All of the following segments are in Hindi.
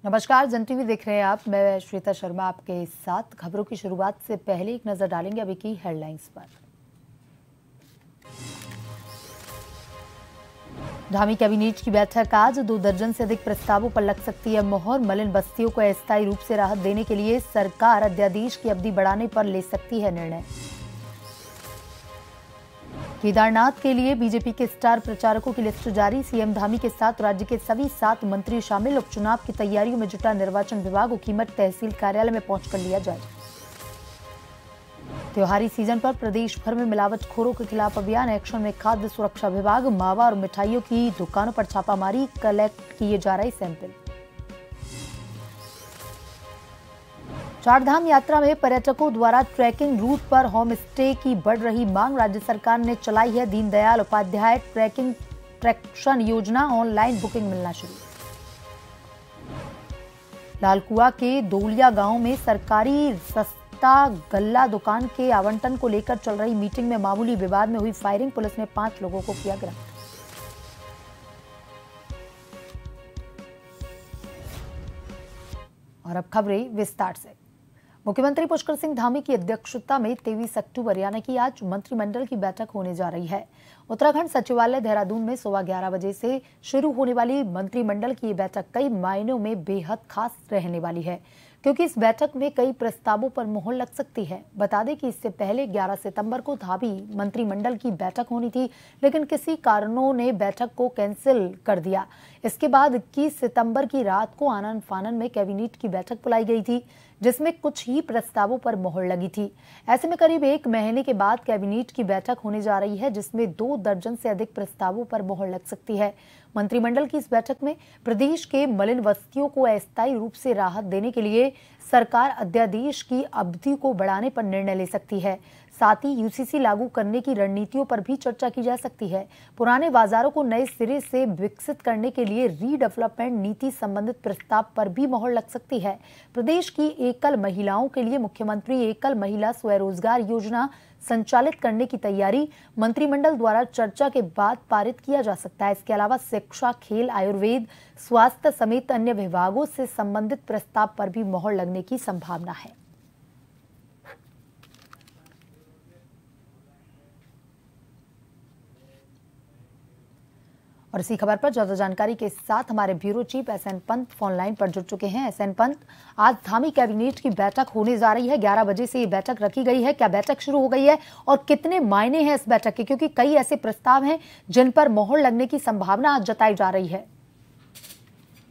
नमस्कार, जन टीवी देख रहे हैं आप। मैं श्वेता शर्मा आपके साथ। खबरों की शुरुआत से पहले एक नजर डालेंगे अभी की हेडलाइंस पर। धामी कैबिनेट की बैठक आज। 2 दर्जन से अधिक प्रस्तावों पर लग सकती है मोहर। मलिन बस्तियों को अस्थायी रूप से राहत देने के लिए सरकार अध्यादेश की अवधि बढ़ाने पर ले सकती है निर्णय। केदारनाथ के लिए बीजेपी के स्टार प्रचारकों की लिस्ट जारी। सीएम धामी के साथ राज्य के सभी 7 मंत्री शामिल। उपचुनाव की तैयारियों में जुटा निर्वाचन विभाग। उकीमठ तहसील कार्यालय में पहुंचकर लिया जायजा। त्योहारी सीजन पर प्रदेश भर में मिलावटखोरों के खिलाफ अभियान। एक्शन में खाद्य सुरक्षा विभाग। मावा और मिठाइयों की दुकानों पर छापामारी। कलेक्ट किए जा रहे सैंपल। चारधाम यात्रा में पर्यटकों द्वारा ट्रैकिंग रूट पर होम स्टे की बढ़ रही मांग। राज्य सरकार ने चलाई है दीनदयाल उपाध्याय ट्रैकिंग ट्रैक्शन योजना। ऑनलाइन बुकिंग मिलना शुरू। लालकुआ के दोलिया गांव में सरकारी सस्ता गल्ला दुकान के आवंटन को लेकर चल रही मीटिंग में मामूली विवाद में हुई फायरिंग। पुलिस ने 5 लोगों को किया गिरफ्तार। और अब खबरें विस्तार से। मुख्यमंत्री पुष्कर सिंह धामी की अध्यक्षता में 23 अक्टूबर यानी कि आज मंत्रिमंडल की बैठक होने जा रही है। उत्तराखंड सचिवालय देहरादून में सुबह 11 बजे से शुरू होने वाली मंत्रिमंडल की बैठक कई मायनों में बेहद खास रहने वाली है, क्योंकि इस बैठक में कई प्रस्तावों पर मोहर लग सकती है। बता दें कि इससे पहले 11 सितंबर को धामी मंत्रिमंडल की बैठक होनी थी, लेकिन किसी कारणों ने बैठक को कैंसिल कर दिया। इसके बाद 21 सितंबर की रात को आनन फानन में कैबिनेट की बैठक बुलाई गई थी, जिसमें कुछ ही प्रस्तावों पर मोहर लगी थी। ऐसे में करीब 1 महीने के बाद कैबिनेट की बैठक होने जा रही है, जिसमें 2 दर्जन से अधिक प्रस्तावों पर मोहर लग सकती है। मंत्रिमंडल की इस बैठक में प्रदेश के मलिन बस्तियों को अस्थायी रूप से राहत देने के लिए सरकार अध्यादेश की अवधि को बढ़ाने पर निर्णय ले सकती है। साथ ही यूसीसी लागू करने की रणनीतियों पर भी चर्चा की जा सकती है। पुराने बाजारों को नए सिरे से विकसित करने के लिए रीडेवलपमेंट नीति संबंधित प्रस्ताव पर भी मोहर लग सकती है। प्रदेश की एकल महिलाओं के लिए मुख्यमंत्री एकल महिला स्वरोजगार योजना संचालित करने की तैयारी मंत्रिमंडल द्वारा चर्चा के बाद पारित किया जा सकता है। इसके अलावा शिक्षा, खेल, आयुर्वेद, स्वास्थ्य समेत अन्य विभागों से संबंधित प्रस्ताव पर भी मोहर लगने की संभावना है। और इसी खबर पर ज्यादा जानकारी के साथ हमारे bureau chief SN Pant phone line पर जुड़ चुके हैं। एसएन पंत, आज धामी कैबिनेट की बैठक होने जा रही है। 11 बजे से ये बैठक रखी गई है। क्या बैठक शुरू हो गई है और कितने मायने हैं इस बैठक के, क्योंकि कई ऐसे प्रस्ताव हैं जिन पर मोहर लगने की संभावना आज जताई जा रही है।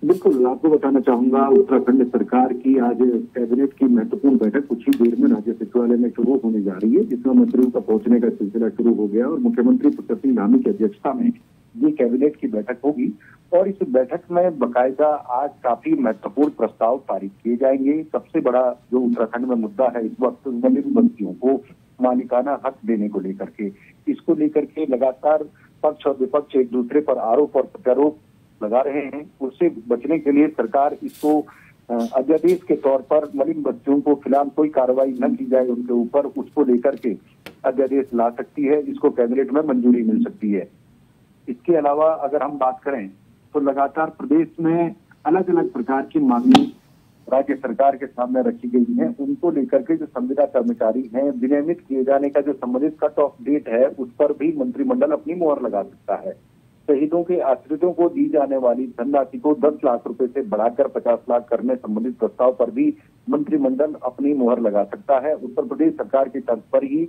बिल्कुल, आपको बताना चाहूंगा, उत्तराखंड सरकार की आज कैबिनेट की महत्वपूर्ण बैठक कुछ ही देर में राज्य सचिवालय में शुरू होने जा रही है, जिसमें मंत्रियों का पहुंचने का सिलसिला शुरू हो गया और मुख्यमंत्री पुष्कर सिंह धामी की अध्यक्षता में ये कैबिनेट की बैठक होगी। और इस बैठक में बकायदा आज काफी महत्वपूर्ण प्रस्ताव पारित किए जाएंगे। सबसे बड़ा जो उत्तराखंड में मुद्दा है इस वक्त, मलिन बस्तियों को मालिकाना हक देने को लेकर के, इसको लेकर के लगातार पक्ष और विपक्ष एक दूसरे पर आरोप और प्रत्यारोप लगा रहे हैं। उससे बचने के लिए सरकार इसको अध्यादेश के तौर पर मलिन बस्तियों को फिलहाल कोई कार्रवाई न की जाए उनके ऊपर, उसको लेकर के अध्यादेश ला सकती है। इसको कैबिनेट में मंजूरी मिल सकती है। इसके अलावा अगर हम बात करें तो लगातार प्रदेश में अलग अलग प्रकार की मांगें राज्य सरकार के सामने रखी गई हैं। उनको लेकर के जो संविदा कर्मचारी हैं, विनियमित किए जाने का जो संबंधित कट ऑफ डेट है, उस पर भी मंत्रिमंडल अपनी मोहर लगा सकता है। शहीदों के आश्रितों को दी जाने वाली धनराशि को 10 लाख रुपए से बढ़ाकर 50 लाख करने संबंधित प्रस्ताव पर भी मंत्रिमंडल अपनी मोहर लगा सकता है। उत्तर प्रदेश सरकार की तर्ज पर ही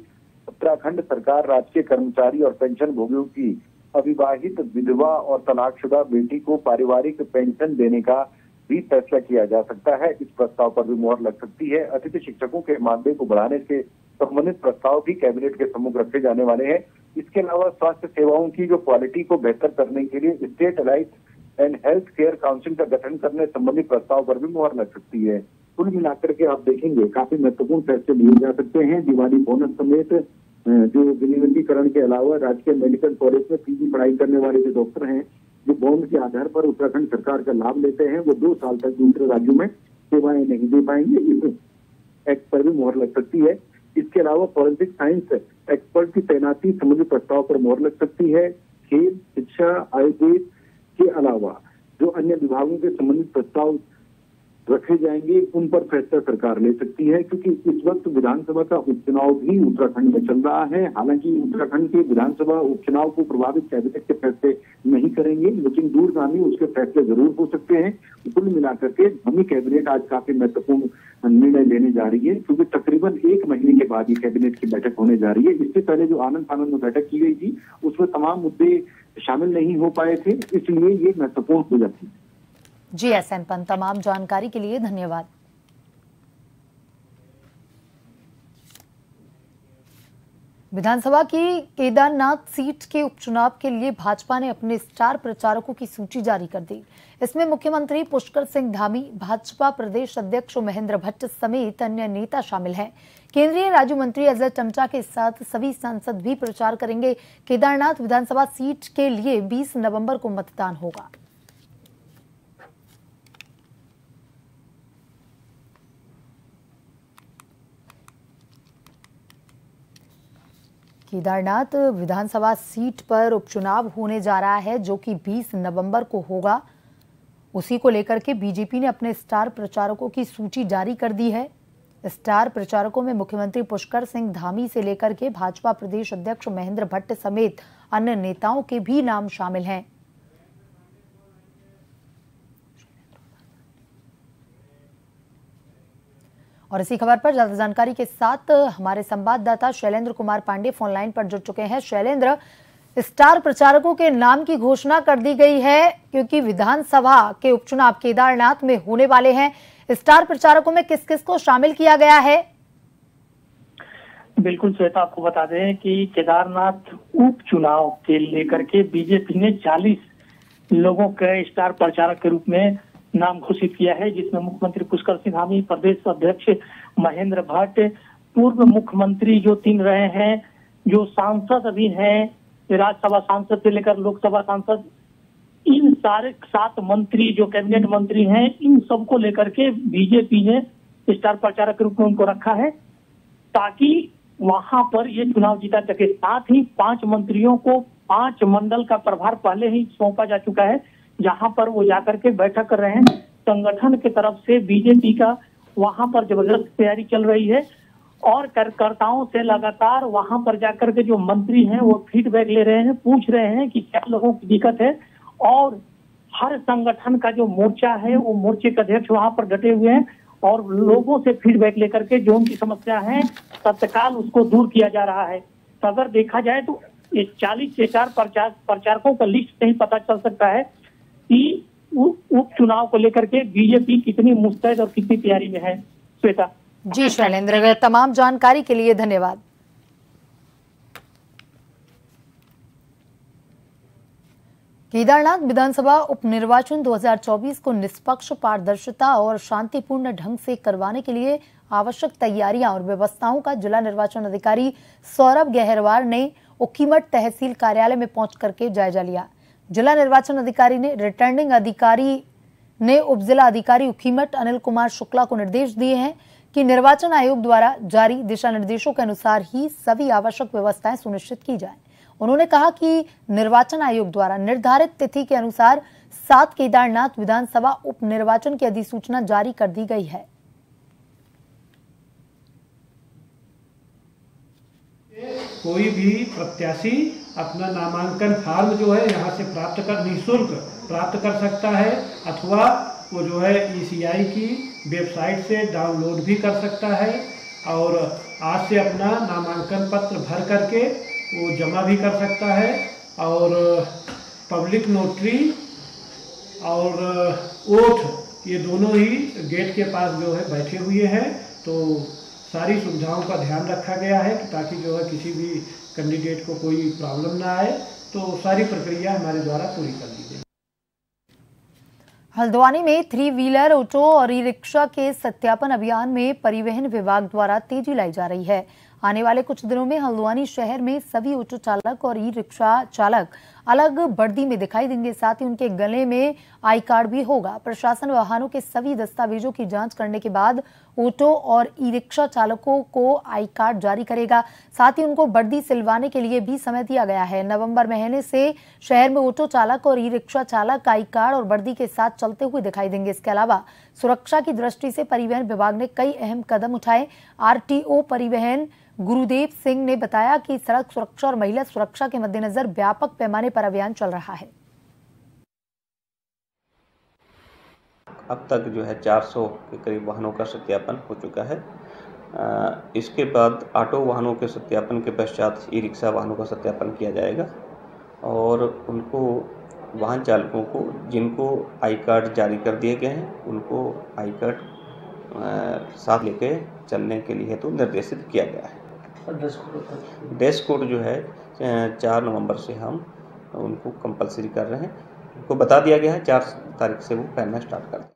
उत्तराखंड सरकार राजकीय कर्मचारी और पेंशन भोगियों की अविवाहित विधवा और तलाकशुदा बेटी को पारिवारिक पेंशन देने का भी फैसला किया जा सकता है। इस प्रस्ताव पर भी मोहर लग सकती है। अतिथि शिक्षकों के मानदेय को बढ़ाने से संबंधित प्रस्ताव भी कैबिनेट के सम्मुख रखे जाने वाले हैं। इसके अलावा स्वास्थ्य सेवाओं की जो क्वालिटी को बेहतर करने के लिए state allied and health care council का गठन करने संबंधी प्रस्ताव पर भी मोहर लग सकती है। कुल मिलाकर के आप देखेंगे काफी महत्वपूर्ण फैसले लिए जा सकते हैं। दिवाली बोनस समेत जो विनियमितीकरण के अलावा राजकीय मेडिकल कॉलेज में पीजी पढ़ाई करने वाले जो डॉक्टर हैं, जो बॉन्ड के आधार पर उत्तराखंड सरकार का लाभ लेते हैं, वो 2 साल तक दूसरे राज्यों में सेवाएं नहीं दे पाएंगे। इस एक्ट पर भी मोहर लग सकती है। इसके अलावा फॉरेंसिक साइंस एक्सपर्ट की तैनाती संबंधी प्रस्ताव पर मोहर लग सकती है। खेल, शिक्षा, आयुर्वेद के अलावा जो अन्य विभागों के संबंधित प्रस्ताव रखे जाएंगे, उन पर फैसला सरकार ले सकती है, क्योंकि इस वक्त विधानसभा का उपचुनाव भी उत्तराखंड में चल रहा है। हालांकि उत्तराखंड के विधानसभा उपचुनाव को प्रभावित कैबिनेट के फैसले नहीं करेंगे, लेकिन दूरगामी उसके फैसले जरूर हो सकते हैं। कुल मिलाकर के धामी कैबिनेट आज काफी महत्वपूर्ण निर्णय लेने जा रही है, क्योंकि तकरीबन 1 महीने के बाद ये कैबिनेट की बैठक होने जा रही है। इससे पहले जो आनंद फानंद में बैठक की गई थी, उसमें तमाम मुद्दे शामिल नहीं हो पाए थे, इसलिए ये महत्वपूर्ण हो जाती है। जी एसएन पंत, तमाम जानकारी के लिए धन्यवाद। विधानसभा की केदारनाथ सीट के उपचुनाव के लिए भाजपा ने अपने स्टार प्रचारकों की सूची जारी कर दी। इसमें मुख्यमंत्री पुष्कर सिंह धामी, भाजपा प्रदेश अध्यक्ष महेंद्र भट्ट समेत अन्य नेता शामिल हैं। केंद्रीय राज्य मंत्री अजय टम्टा के साथ सभी सांसद भी प्रचार करेंगे। केदारनाथ विधानसभा सीट के लिए 20 नवंबर को मतदान होगा। केदारनाथ विधानसभा सीट पर उपचुनाव होने जा रहा है, जो कि 20 नवंबर को होगा। उसी को लेकर के बीजेपी ने अपने स्टार प्रचारकों की सूची जारी कर दी है। स्टार प्रचारकों में मुख्यमंत्री पुष्कर सिंह धामी से लेकर के भाजपा प्रदेश अध्यक्ष महेंद्र भट्ट समेत अन्य नेताओं के भी नाम शामिल हैं। और इसी खबर पर ज्यादा जानकारी के साथ हमारे संवाददाता शैलेंद्र कुमार पांडे फोन लाइन पर जुड़ चुके हैं। शैलेंद्र, स्टार प्रचारकों के नाम की घोषणा कर दी गई है, क्योंकि विधानसभा के उपचुनाव केदारनाथ में होने वाले हैं। स्टार प्रचारकों में किस किस को शामिल किया गया है? बिल्कुल श्वेता, आपको बता दें कि केदारनाथ उपचुनाव के लेकर के बीजेपी ने 40 लोगों के स्टार प्रचारक के रूप में नाम घोषित किया है, जिसमें मुख्यमंत्री पुष्कर सिंह धामी, प्रदेश अध्यक्ष महेंद्र भट्ट, पूर्व मुख्यमंत्री जो 3 रहे हैं, जो सांसद अभी हैं, राज्यसभा सांसद से लेकर लोकसभा सांसद, इन सारे 7 मंत्री जो कैबिनेट मंत्री हैं, इन सबको लेकर के बीजेपी ने स्टार प्रचारक के रूप में उनको रखा है, ताकि वहां पर ये चुनाव जीता सके। साथ ही 5 मंत्रियों को 5 मंडल का प्रभार पहले ही सौंपा जा चुका है, जहां पर वो जाकर के बैठक कर रहे हैं। संगठन की तरफ से बीजेपी का वहां पर जबरदस्त तैयारी चल रही है और कार्यकर्ताओं से लगातार वहां पर जाकर के जो मंत्री हैं वो फीडबैक ले रहे हैं, पूछ रहे हैं कि क्या लोगों की दिक्कत है। और हर संगठन का जो मोर्चा है वो मोर्चे के अध्यक्ष वहां पर डटे हुए हैं और लोगों से फीडबैक लेकर के जो उनकी समस्या है तत्काल उसको दूर किया जा रहा है। तो अगर देखा जाए तो ये 40 से 4 प्रचारकों का लिस्ट से ही पता चल सकता है कि उपचुनाव को लेकर के बीजेपी कितनी मुस्तैद और कितनी तैयारी में है। श्वेता जी शैलेंद्र, तमाम जानकारी के लिए धन्यवाद। केदारनाथ विधानसभा उपनिर्वाचन 2024 को निष्पक्ष, पारदर्शिता और शांतिपूर्ण ढंग से करवाने के लिए आवश्यक तैयारियां और व्यवस्थाओं का जिला निर्वाचन अधिकारी सौरभ गहरवार ने ऊखीमठ तहसील कार्यालय में पहुंच करके जायजा लिया। जिला निर्वाचन अधिकारी ने रिटर्निंग अधिकारी ने उप जिला अधिकारी ऊखीमठ अनिल कुमार शुक्ला को निर्देश दिए हैं कि निर्वाचन आयोग द्वारा जारी दिशा निर्देशों के अनुसार ही सभी आवश्यक व्यवस्थाएं सुनिश्चित की जाएं। उन्होंने कहा कि निर्वाचन आयोग द्वारा निर्धारित तिथि के अनुसार 7 केदारनाथ विधानसभा उप निर्वाचन की अधिसूचना जारी कर दी गई है। कोई भी प्रत्याशी अपना नामांकन फॉर्म जो है यहाँ से निःशुल्क प्राप्त कर सकता है, अथवा वो जो है ECI की वेबसाइट से डाउनलोड भी कर सकता है और आज से अपना नामांकन पत्र भर करके वो जमा भी कर सकता है। और पब्लिक नोटरी और ओथ ये दोनों ही गेट के पास जो है बैठे हुए हैं, तो सारी सुविधाओं का ध्यान रखा गया है कि ताकि जो है किसी भी कैंडिडेट को कोई प्रॉब्लम ना आए, तो सारी प्रक्रिया हमारे द्वारा पूरी कर दी गई। हल्द्वानी में 3 व्हीलर, ऑटो और ई रिक्शा के सत्यापन अभियान में परिवहन विभाग द्वारा तेजी लाई जा रही है। आने वाले कुछ दिनों में हल्द्वानी शहर में सभी ऑटो चालक और ई रिक्शा चालक अलग वर्दी में दिखाई देंगे। साथ ही उनके गले में आई कार्ड भी होगा। प्रशासन वाहनों के सभी दस्तावेजों की जांच करने के बाद ऑटो और ई रिक्शा चालकों को आई कार्ड जारी करेगा। साथ ही उनको वर्दी सिलवाने के लिए भी समय दिया गया है। नवंबर महीने से शहर में ऑटो चालक और ई रिक्शा चालक आई कार्ड और वर्दी के साथ चलते हुए दिखाई देंगे। इसके अलावा सुरक्षा की दृष्टि से परिवहन विभाग ने कई अहम कदम उठाए। आरटीओ परिवहन गुरुदेव सिंह ने बताया कि सड़क सुरक्षा और महिला सुरक्षा के मद्देनजर व्यापक पैमाने पर अभियान चल रहा है। अब तक जो है 400 के करीब वाहनों का सत्यापन हो चुका है। इसके बाद ऑटो वाहनों के सत्यापन के पश्चात ई रिक्शा वाहनों का सत्यापन किया जाएगा और उनको वाहन चालकों को जिनको आई कार्ड जारी कर दिए गए हैं उनको आई कार्ड साथ लेके चलने के लिए तो निर्देशित किया गया है। ड्रेस कोड जो है 4 नवंबर से हम उनको कंपलसरी कर रहे हैं। उनको बता दिया गया है 4 तारीख से वो पहनना स्टार्ट कर दें।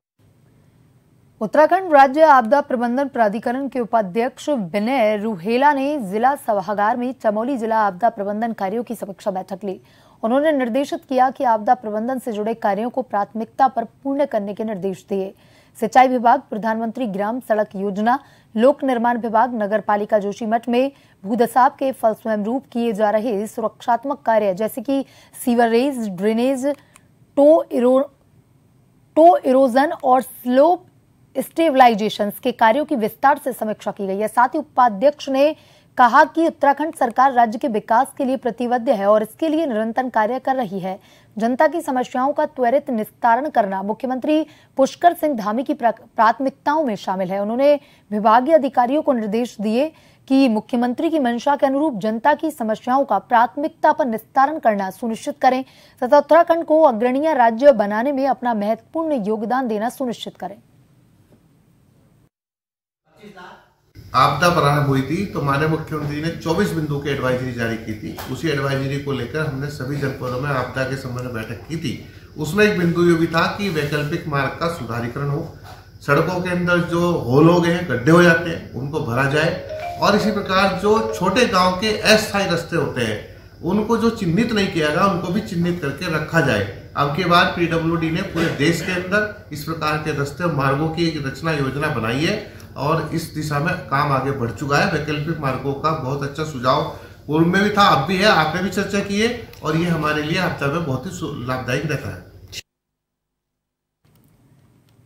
उत्तराखंड राज्य आपदा प्रबंधन प्राधिकरण के उपाध्यक्ष विनय रूहेला ने जिला सभागार में चमोली जिला आपदा प्रबंधन कार्यों की समीक्षा बैठक ली। उन्होंने निर्देशित किया कि आपदा प्रबंधन से जुड़े कार्यों को प्राथमिकता पर पूर्ण करने के निर्देश दिए। सिंचाई विभाग, प्रधानमंत्री ग्राम सड़क योजना, लोक निर्माण विभाग, नगर पालिका जोशीमठ में भूदसाब के फलस्वरूप किए जा रहे सुरक्षात्मक कार्य जैसे कि सीवरेज, ड्रेनेज, टो इरोजन और स्लोप स्टेबलाइजेशन के कार्यों की विस्तार से समीक्षा की गई है। साथ ही उपाध्यक्ष ने कहा कि उत्तराखंड सरकार राज्य के विकास के लिए प्रतिबद्ध है और इसके लिए निरंतर कार्य कर रही है। जनता की समस्याओं का त्वरित निस्तारण करना मुख्यमंत्री पुष्कर सिंह धामी की प्राथमिकताओं में शामिल है। उन्होंने विभागीय अधिकारियों को निर्देश दिए कि मुख्यमंत्री की मंशा के अनुरूप जनता की समस्याओं का प्राथमिकता पर निस्तारण करना सुनिश्चित करें तथा उत्तराखंड को अग्रणीय राज्य बनाने में अपना महत्वपूर्ण योगदान देना सुनिश्चित करें। आपदा प्रारंभ हुई थी तो माननीय मुख्यमंत्री ने 24 बिंदु की एडवाइजरी जारी की थी। उसी एडवाइजरी को लेकर हमने सभी जनपदों में आपदा के संबंध में बैठक की थी। उसमें एक बिंदु ये भी था कि वैकल्पिक मार्ग का सुधारीकरण हो, सड़कों के अंदर जो होल हो गए हैं, गड्ढे हो जाते हैं, उनको भरा जाए और इसी प्रकार जो छोटे गाँव के अस्थायी रास्ते होते हैं उनको जो चिन्हित नहीं किया गया उनको भी चिन्हित करके रखा जाए। अब के बाद पीडब्ल्यूडी ने पूरे देश के अंदर इस प्रकार के रास्ते मार्गों की एक रचना योजना बनाई है और इस दिशा में काम आगे बढ़ चुका है। वैकल्पिक मार्गों का बहुत अच्छा सुझाव पूर्व में भी था, अब भी है, आपने भी चर्चा की है और ये हमारे लिए आपदा में बहुत ही लाभदायक रहता है।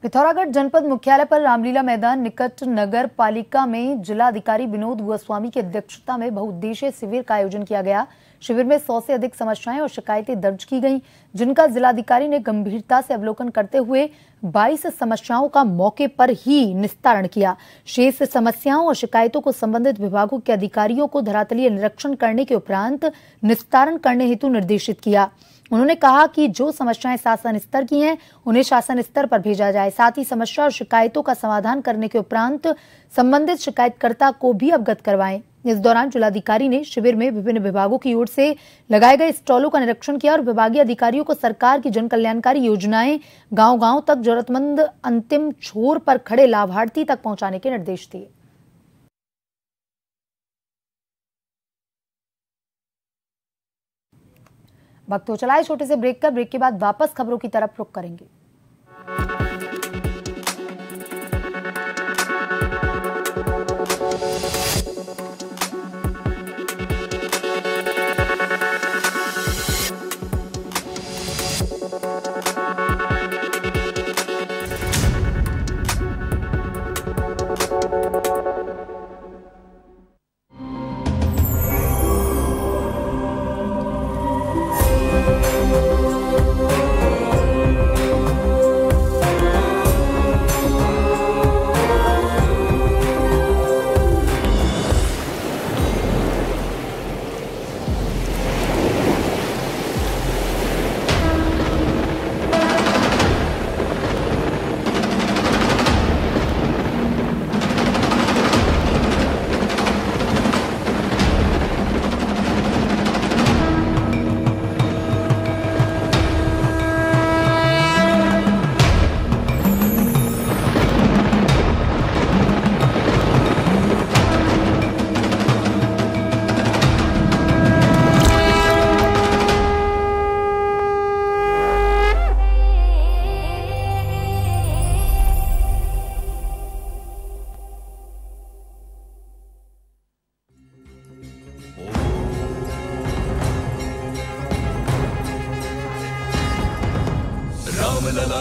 पिथौरागढ़ जनपद मुख्यालय पर रामलीला मैदान निकट नगर पालिका में जिलाधिकारी विनोद गोस्वामी की अध्यक्षता में बहुउद्देशीय शिविर का आयोजन किया गया। शिविर में 100 से अधिक समस्याएं और शिकायतें दर्ज की गईं, जिनका जिलाधिकारी ने गंभीरता से अवलोकन करते हुए 22 समस्याओं का मौके पर ही निस्तारण किया। शेष समस्याओं और शिकायतों को संबंधित विभागों के अधिकारियों को धरातलीय निरीक्षण करने के उपरांत निस्तारण करने हेतु निर्देशित किया। उन्होंने कहा कि जो समस्याएं शासन स्तर की हैं उन्हें शासन स्तर पर भेजा जाए। साथ ही समस्या और शिकायतों का समाधान करने के उपरांत संबंधित शिकायतकर्ता को भी अवगत करवाएं। इस दौरान जिलाधिकारी ने शिविर में विभिन्न विभागों की ओर से लगाए गए स्टॉलों का निरीक्षण किया और विभागीय अधिकारियों को सरकार की जन कल्याणकारी योजनाएं गांव-गांव तक जरूरतमंद अंतिम छोर पर खड़े लाभार्थी तक पहुंचाने के निर्देश दिए। वक्त तो चलाए छोटे से ब्रेक का। ब्रेक के बाद वापस खबरों की तरफ रुख करेंगे।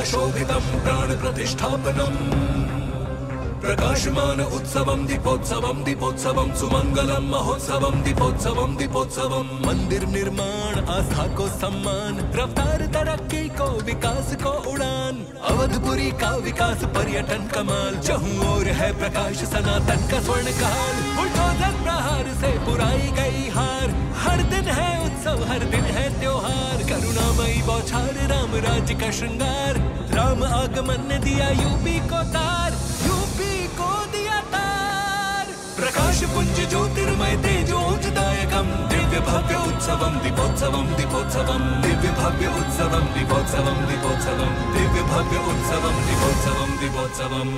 शोभितं प्राण प्रतिष्ठापनम् प्रकाशमान उत्सवं दीपोत्सवं सुमंगलम महोत्सवं दीपोत्सवं मंदिर निर्माण आस्था को सम्मान रफ्तार तरक्की को विकास को उड़ान अवधपुरी का विकास पर्यटन कमाल चहुं ओर है प्रकाश सनातन का स्वर्ण काल बुलडोजर प्रहार से पुराई गई हार हर दिन है उत्सव हर दिन है त्योहार करुणामयी बौछार राम राज्य का श्रृंगार राम आगमन ने दिया यूपी को तार प्रकाश पुंज ज्योतिर्मय तेजोजदायकम् दिव्य भव्य उत्सवं दीपोत्सवं दिव्य भव्य उत्सवं दीपोत्सवं दिव्य भव्य उत्सवं दीपोत्सवं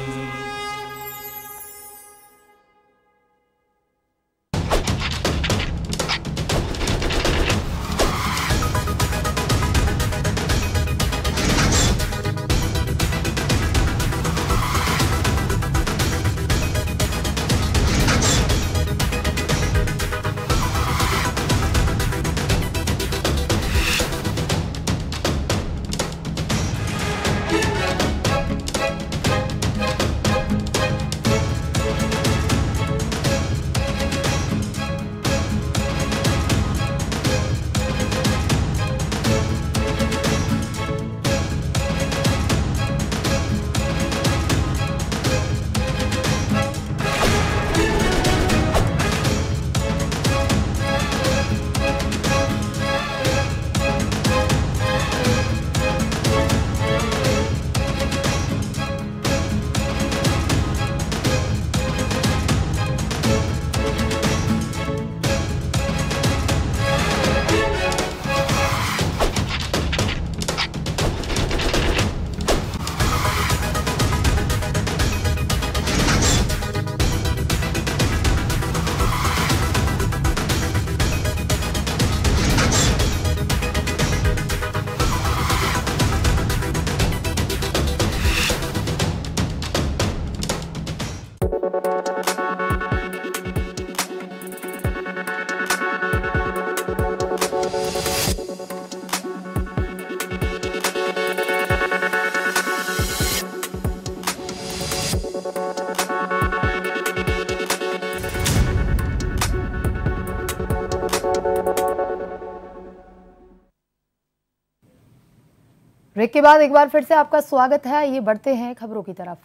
ब्रेक के बाद एक बार फिर से आपका स्वागत है। ये बढ़ते हैं खबरों की तरफ।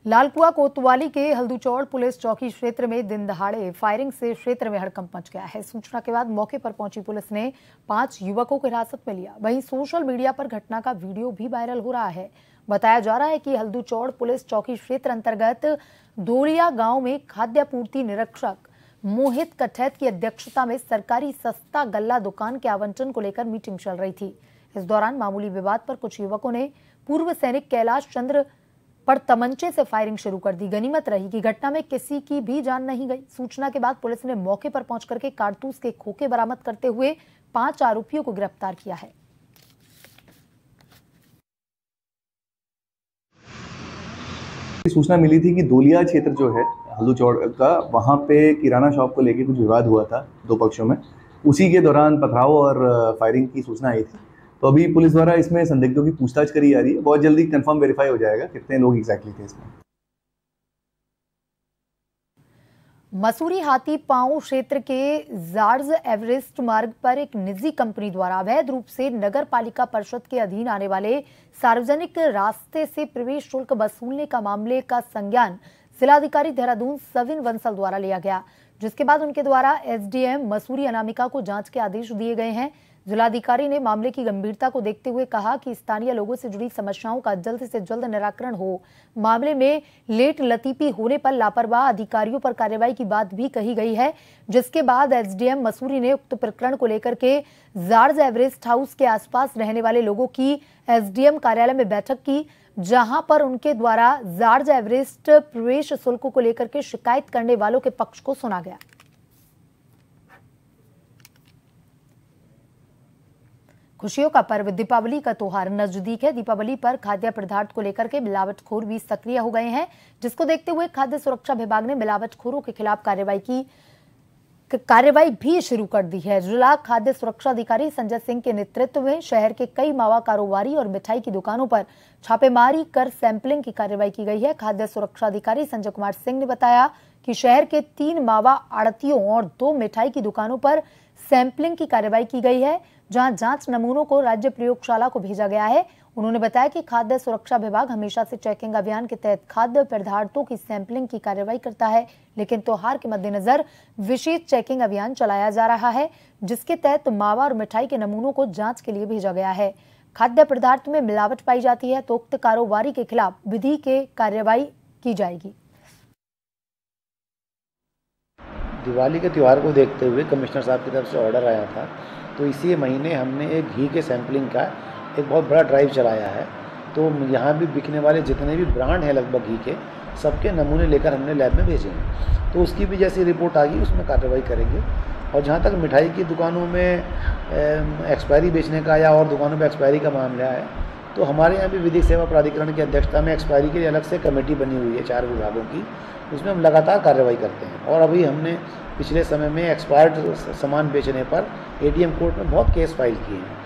लालकुआ कोतवाली के हल्दूचौड़ पुलिस चौकी क्षेत्र में दिन दहाड़े फायरिंग से क्षेत्र में हड़कंप मच गया है। सूचना के बाद मौके पर पहुंची पुलिस ने 5 युवकों को हिरासत में लिया। वहीं सोशल मीडिया पर घटना का वीडियो भी वायरल हो रहा है। बताया जा रहा है कि हल्दूचौड़ पुलिस चौकी क्षेत्र अंतर्गत दोरिया गांव में खाद्यापूर्ति निरीक्षक मोहित कठैत की अध्यक्षता में सरकारी सस्ता गल्ला दुकान के आवंटन को लेकर मीटिंग चल रही थी। इस दौरान मामूली विवाद पर कुछ युवकों ने पूर्व सैनिक कैलाश चंद्र पर तमंचे से फायरिंग शुरू कर दी। गनीमत रही कि घटना में किसी की भी जान नहीं गई। सूचना के बाद पुलिस ने मौके पर पहुंच करके कारतूस के खोखे बरामद करते हुए 5 आरोपियों को गिरफ्तार किया है। सूचना मिली थी कि दोलिया क्षेत्र जो है हल्दूचौड़ का, वहाँ पे किराना शॉप को लेकर कुछ विवाद हुआ था 2 पक्षों में। उसी के दौरान पथराव और फायरिंग की सूचना आई थी। तो अभी पुलिस द्वारा इसमें संदिग्धों की पूछताछ करी जा रही है। बहुत जल्दी कंफर्म वेरीफाई हो जाएगा कितने लोग एग्जैक्टली थे इसमें। मसूरी हाथी पांव क्षेत्र के जार्ज एवरेस्ट मार्ग पर एक निजी कंपनी द्वारा अवैध रूप से नगर पालिका परिषद के अधीन आने वाले सार्वजनिक रास्ते से प्रवेश शुल्क वसूलने का मामले का संज्ञान जिलाधिकारी देहरादून सविन बंसल द्वारा लिया गया, जिसके बाद उनके द्वारा एसडीएम मसूरी अनामिका को जांच के आदेश दिए गए हैं। जिलाधिकारी ने मामले की गंभीरता को देखते हुए कहा कि स्थानीय लोगों से जुड़ी समस्याओं का जल्द से जल्द निराकरण हो। मामले में लेट लतीफी होने पर लापरवाह अधिकारियों पर कार्रवाई की बात भी कही गई है, जिसके बाद एसडीएम मसूरी ने उक्त प्रकरण को लेकर के जार्ज एवरेस्ट हाउस के आसपास रहने वाले लोगों की एसडीएम कार्यालय में बैठक की, जहां पर उनके द्वारा जार्ज एवरेस्ट प्रवेश शुल्क को लेकर के शिकायत करने वालों के पक्ष को सुना गया। खुशियों का पर्व दीपावली का त्योहार नजदीक है। दीपावली पर खाद्य पदार्थ को लेकर के मिलावटखोर भी सक्रिय हो गए हैं, जिसको देखते हुए खाद्य सुरक्षा विभाग ने मिलावटखोरों के खिलाफ कार्रवाई कार्रवाई भी शुरू कर दी है। जिला खाद्य सुरक्षा अधिकारी संजय सिंह के नेतृत्व में शहर के कई मावा कारोबारी और मिठाई की दुकानों पर छापेमारी कर सैंपलिंग की कार्रवाई की गई है। खाद्य सुरक्षा अधिकारी संजय कुमार सिंह ने बताया कि शहर के 3 मावा आड़तियों और 2 मिठाई की दुकानों पर सैंपलिंग की कार्रवाई की गई है, जहां जांच नमूनों को राज्य प्रयोगशाला को भेजा गया है। उन्होंने बताया कि खाद्य सुरक्षा विभाग हमेशा से चेकिंग अभियान के तहत खाद्य पदार्थों की सैंपलिंग की कार्रवाई करता है, लेकिन त्योहार के मद्देनजर विशेष चेकिंग अभियान चलाया जा रहा है, जिसके तहत मावा और मिठाई के नमूनों को जांच के लिए भेजा गया है। खाद्य पदार्थ में मिलावट पाई जाती है तो उक्त कारोबारी के खिलाफ विधि के कार्रवाई की जाएगी। दिवाली के त्यौहार को देखते हुए कमिश्नर साहब की तरफ से ऑर्डर आया था, तो इसी महीने हमने एक घी के सैंपलिंग का एक बहुत बड़ा ड्राइव चलाया है। तो यहाँ भी बिकने वाले जितने भी ब्रांड हैं लगभग घी के, सबके नमूने लेकर हमने लैब में भेजे हैं। तो उसकी भी जैसी रिपोर्ट आ गई उसमें कार्रवाई करेंगे। और जहाँ तक मिठाई की दुकानों में एक्सपायरी बेचने का या और दुकानों में एक्सपायरी का मामला है, तो हमारे यहाँ भी विधिक सेवा प्राधिकरण की अध्यक्षता में एक्सपायरी के लिए अलग से कमेटी बनी हुई है 4 विभागों की, उसमें हम लगातार कार्रवाई करते हैं। और अभी हमने पिछले समय में एक्सपायर्ड सामान बेचने पर एडीएम कोर्ट में बहुत केस फाइल किए हैं।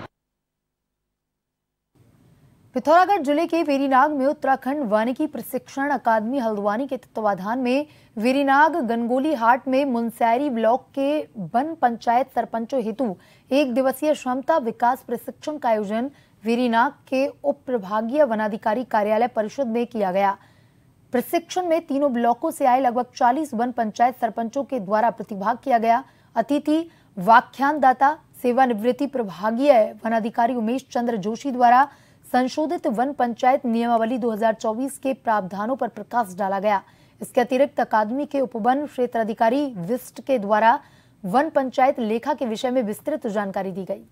पिथौरागढ़ जिले के वेरीनाग में उत्तराखंड वानिकी प्रशिक्षण अकादमी हल्द्वानी के तत्वाधान में वेरीनाग गनगोली हाट में मुनस्यारी ब्लॉक के वन पंचायत सरपंचों हेतु 1 दिवसीय क्षमता विकास प्रशिक्षण का आयोजन वेरीनाग के उप प्रभागीय वनाधिकारी कार्यालय परिषद में किया गया। प्रशिक्षण में तीनों ब्लॉकों से आए लगभग 40 वन पंचायत सरपंचों के द्वारा प्रतिभाग किया गया। अतिथि व्याख्यानदाता सेवानिवृत्ति प्रभागीय वनाधिकारी उमेश चंद्र जोशी द्वारा संशोधित वन पंचायत नियमावली 2024 के प्रावधानों पर प्रकाश डाला गया। इसके अतिरिक्त अकादमी के उपवन क्षेत्र अधिकारी विस्ट के द्वारा वन पंचायत लेखा के विषय में विस्तृत जानकारी दी गई।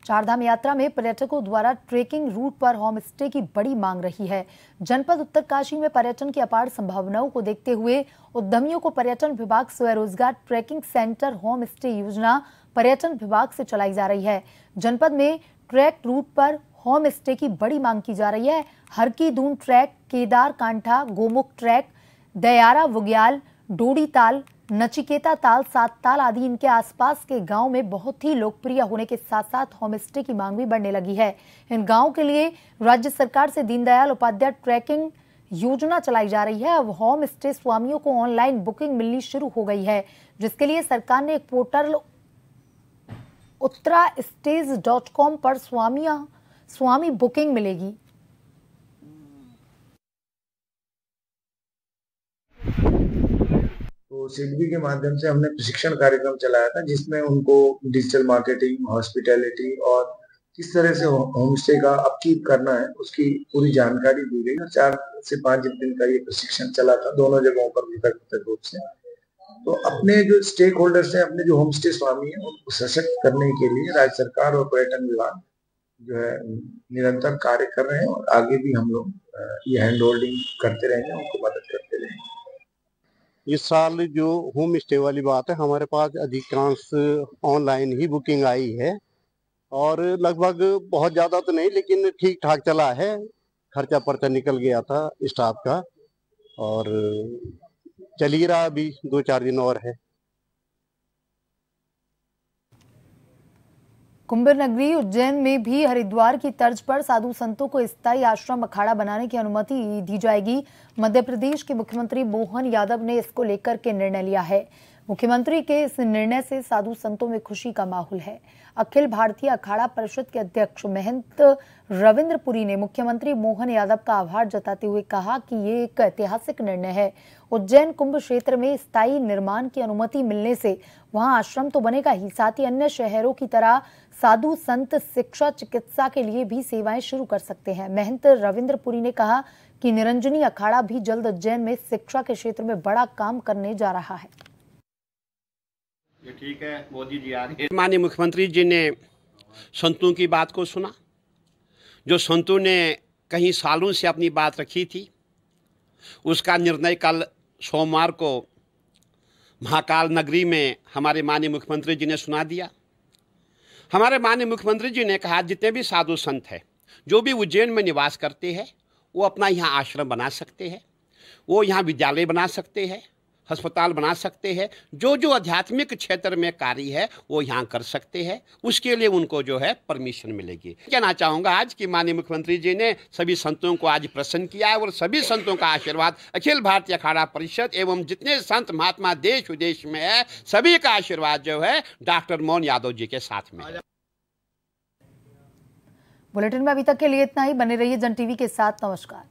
चारधाम यात्रा में पर्यटकों द्वारा ट्रेकिंग रूट पर होम स्टे की बड़ी मांग रही है। जनपद उत्तरकाशी में पर्यटन की अपार संभावनाओं को देखते हुए उद्यमियों को पर्यटन विभाग स्वरोजगार ट्रेकिंग सेंटर होम स्टे योजना पर्यटन विभाग से चलाई जा रही है। जनपद में ट्रैक रूट पर होम स्टे की बड़ी मांग की जा रही है। हरकी दून ट्रैक, केदार कांठा, गोमुख ट्रैक, दयारा बुग्याल, डोडी ताल, नचिकेता ताल, 7 ताल आदि इनके आसपास के गांव में बहुत ही लोकप्रिय होने के साथ साथ होम स्टे की मांग भी बढ़ने लगी है। इन गांवों के लिए राज्य सरकार से दीनदयाल उपाध्याय ट्रैकिंग योजना चलाई जा रही है। अब होम स्टे स्वामियों को ऑनलाइन बुकिंग मिलनी शुरू हो गई है, जिसके लिए सरकार ने एक पोर्टल उत्तरास्टेज.com पर स्वामी बुकिंग मिलेगी। तो सिडबी के माध्यम से हमने प्रशिक्षण कार्यक्रम चलाया था, जिसमें उनको डिजिटल मार्केटिंग, हॉस्पिटैलिटी और किस तरह से होम स्टे का अपकीप करना है उसकी पूरी जानकारी दी गई। 4 से 5 दिन का ये प्रशिक्षण चला था, दोनों जगहों पर पृथक रूप से। तो अपने जो स्टेक होल्डर्स हैं, अपने जो होम स्टे स्वामी हैं, उनको सशक्त करने के लिए राज्य सरकार और पर्यटन विभाग जो है निरंतर कार्य कर रहे हैं और आगे भी हम लोग ये हैंड होल्डिंग करते रहेंगे, उनको मदद करते रहेंगे। इस साल जो होम स्टे वाली बात है, हमारे पास अधिकांश ऑनलाइन ही बुकिंग आई है और लगभग बहुत ज़्यादा तो नहीं लेकिन ठीक ठाक चला है। खर्चा पर्चा निकल गया था स्टाफ का और चल ही रहा, अभी 2-4 दिन और है। कुंभ नगरी उज्जैन में भी हरिद्वार की तर्ज पर साधु संतों को स्थायी आश्रम अखाड़ा बनाने की अनुमति दी जाएगी। मध्य प्रदेश के मुख्यमंत्री मोहन यादव ने इसको लेकर के निर्णय लिया है। मुख्यमंत्री के इस निर्णय से साधु संतों में खुशी का माहौल है। अखिल भारतीय अखाड़ा परिषद के अध्यक्ष महंत रविंद्र पुरी ने मुख्यमंत्री मोहन यादव का आभार जताते हुए कहा कि ये एक ऐतिहासिक निर्णय है। उज्जैन कुंभ क्षेत्र में स्थायी निर्माण की अनुमति मिलने से वहां आश्रम तो बनेगा ही, साथ ही अन्य शहरों की तरह साधु संत शिक्षा चिकित्सा के लिए भी सेवाएं शुरू कर सकते हैं। महंत रविंद्र पुरी ने कहा कि निरंजनी अखाड़ा भी जल्द उज्जैन में शिक्षा के क्षेत्र में बड़ा काम करने जा रहा है। ये ठीक है, मोदी जी आगे। माननीय मुख्यमंत्री जी ने संतों की बात को सुना, जो संतों ने कई सालों से अपनी बात रखी थी, उसका निर्णय कल सोमवार को महाकाल नगरी में हमारे माननीय मुख्यमंत्री जी ने सुना दिया। हमारे माननीय मुख्यमंत्री जी ने कहा जितने भी साधु संत हैं, जो भी उज्जैन में निवास करते हैं, वो अपना यहाँ आश्रम बना सकते हैं, वो यहाँ विद्यालय बना सकते हैं, अस्पताल बना सकते हैं, जो जो आध्यात्मिक क्षेत्र में कार्य है वो यहाँ कर सकते हैं। उसके लिए उनको जो है परमिशन मिलेगी। कहना चाहूँगा आज कि माननीय मुख्यमंत्री जी ने सभी संतों को आज प्रसन्न किया है और सभी संतों का आशीर्वाद अखिल भारतीय अखाड़ा परिषद एवं जितने संत महात्मा देश विदेश में है, सभी का आशीर्वाद जो है डॉक्टर मोहन यादव जी के साथ में है। बुलेटिन में अभी तक के लिए इतना ही। बने रहिए जन टीवी के साथ। नमस्कार।